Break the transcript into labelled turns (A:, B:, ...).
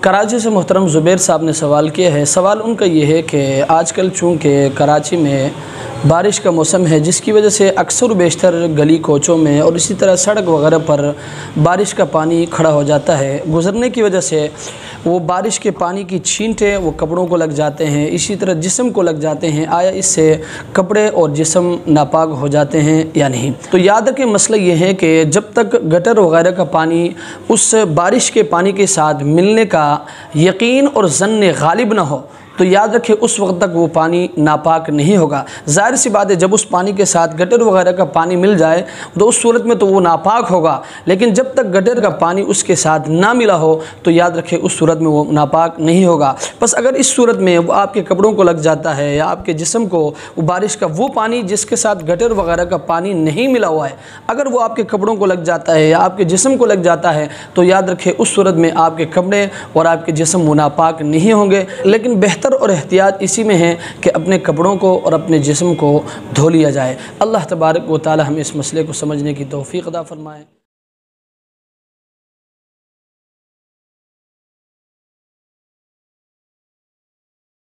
A: कराची से मोहतरम ज़ुबैर साहब ने सवाल किया है। सवाल उनका ये है कि आजकल चूँकि कराची में बारिश का मौसम है, जिसकी वजह से अक्सर बेशतर गली कोचों में और इसी तरह सड़क वगैरह पर बारिश का पानी खड़ा हो जाता है। गुज़रने की वजह से वो बारिश के पानी की छींटे वो कपड़ों को लग जाते हैं, इसी तरह जिस्म को लग जाते हैं। आया इससे कपड़े और जिस्म नापाक हो जाते हैं या नहीं? तो याद रखें, मसला ये है कि जब तक गटर वगैरह का पानी उस बारिश के पानी के साथ मिलने का यकीन और ज़न्न गालिब ना हो, तो याद रखें उस वक्त तक वो पानी नापाक नहीं होगा। ज़ाहिर सी बात है, जब उस पानी के साथ गटर वगैरह का पानी मिल जाए तो उस सूरत में तो वो नापाक होगा, लेकिन जब तक गटर का पानी उसके साथ ना मिला हो तो याद रखें उस सूरत में वो नापाक नहीं होगा। बस अगर इस सूरत में वो आपके कपड़ों को लग जाता है या आपके जिस्म को वो बारिश का वो पानी जिसके साथ गटर वगैरह का पानी नहीं मिला हुआ है, अगर वो आपके कपड़ों को लग जाता है या आपके जिस्म को लग जाता है, तो याद रखें उस सूरत में आपके कपड़े और आपके जिस्म नापाक नहीं होंगे। लेकिन बेहतर और एहतियात इसी में है कि अपने कपड़ों को और अपने जिस्म को धो लिया जाए। अल्लाह तबारक व तआला हमें इस मसले को समझने की तौफीक अता फरमाए।